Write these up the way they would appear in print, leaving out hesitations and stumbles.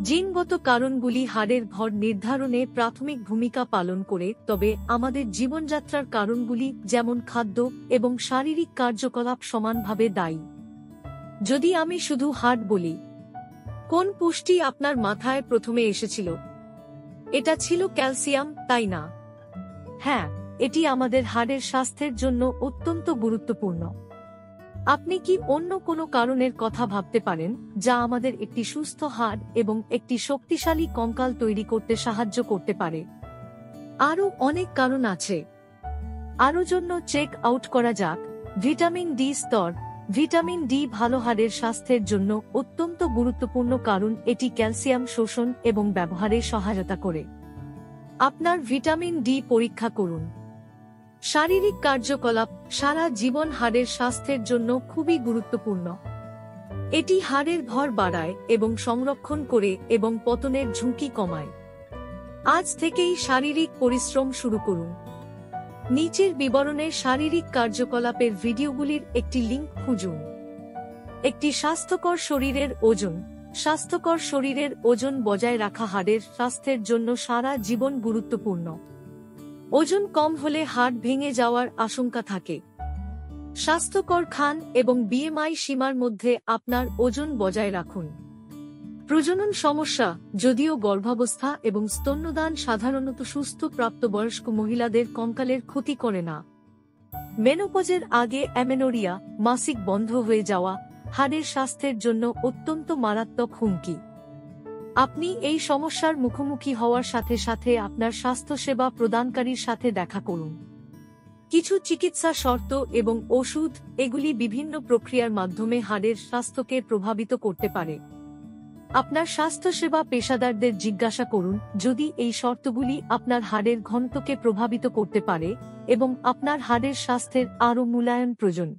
জিনগত কারণগুলি হাড়ের ভর নির্ধারণে প্রাথমিক ভূমিকা পালন করে, তবে আমাদের জীবনযাত্রার কারণগুলি যেমন খাদ্য এবং শারীরিক কার্যকলাপ সমানভাবে দায়ী। যদি আমি শুধু হাড় বলি, কোন পুষ্টি আপনার মাথায় প্রথমে এসেছিল? এটা ছিল ক্যালসিয়াম, তাই না? হ্যাঁ, এটি আমাদের হাড়ের স্বাস্থ্যের জন্য অত্যন্ত গুরুত্বপূর্ণ। আপনি কি অন্য কোনো কারণের কথা ভাবতে পারেন যা আমাদের একটি সুস্থ হাড় এবং একটি শক্তিশালী কঙ্কাল তৈরি করতে সাহায্য করতে পারে? আরও অনেক কারণ আছে। আরও জন্য চেক আউট করা যাক। ভিটামিন ডি স্তর। ভিটামিন ডি ভালো হাড়ের স্বাস্থ্যের জন্য অত্যন্ত গুরুত্বপূর্ণ কারণ এটি ক্যালসিয়াম শোষণ এবং ব্যবহারে সহায়তা করে। আপনার ভিটামিন ডি পরীক্ষা করুন। শারীরিক কার্যকলাপ সারা জীবন হাড়ের স্বাস্থ্যের জন্য খুবই গুরুত্বপূর্ণ। এটি হাড়ের ভর বাড়ায় এবং সংরক্ষণ করে এবং পতনের ঝুঁকি কমায়। আজ থেকেই শারীরিক পরিশ্রম শুরু করুন। নিচের বিবরণে শারীরিক কার্যকলাপের ভিডিওগুলির একটি লিঙ্ক খুঁজুন। একটি স্বাস্থ্যকর শরীরের ওজন। স্বাস্থ্যকর শরীরের ওজন বজায় রাখা হাড়ের স্বাস্থ্যের জন্য সারা জীবন গুরুত্বপূর্ণ। ওজন কম হলে হাড় ভেঙে যাওয়ার আশঙ্কা থাকে। স্বাস্থ্যকর খান এবং বিএমআই সীমার মধ্যে আপনার ওজন বজায় রাখুন। প্রজনন সমস্যা। যদিও গর্ভাবস্থা এবং স্তন্যদান সাধারণত সুস্থ প্রাপ্তবয়স্ক মহিলাদের কঙ্কালের ক্ষতি করে না, মেনোপজের আগে অ্যামেনোরিয়া, মাসিক বন্ধ হয়ে যাওয়া, হাড়ের স্বাস্থ্যের জন্য অত্যন্ত মারাত্মক হুমকি। আপনি এই সমস্যার মুখোমুখি হওয়ার সাথে সাথে আপনার স্বাস্থ্যসেবা প্রদানকারীর সাথে দেখা করুন। কিছু চিকিৎসা শর্ত এবং ওষুধ, এগুলি বিভিন্ন প্রক্রিয়ার মাধ্যমে হাড়ের স্বাস্থ্যকে প্রভাবিত করতে পারে। আপনার স্বাস্থ্যসেবা পেশাদারদের জিজ্ঞাসা করুন যদি এই শর্তগুলি আপনার হাড়ের ঘনত্বকে প্রভাবিত করতে পারে এবং আপনার হাড়ের স্বাস্থ্যের আরও মূল্যায়ন প্রয়োজন।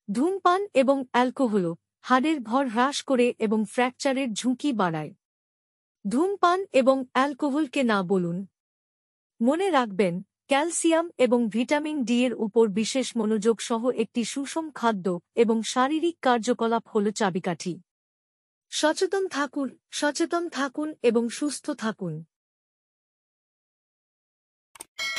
ধূমপান এবং অ্যালকোহল হাড়ের ভর হ্রাস করে এবং ফ্র্যাকচারের ঝুঁকি বাড়ায়। ধূমপান এবং অ্যালকোহলকে না বলুন। মনে রাখবেন, ক্যালসিয়াম এবং ভিটামিন ডি এর উপর বিশেষ মনোযোগ সহ একটি সুষম খাদ্য এবং শারীরিক কার্যকলাপ হল চাবিকাঠি। সচেতন থাকুন এবং সুস্থ থাকুন।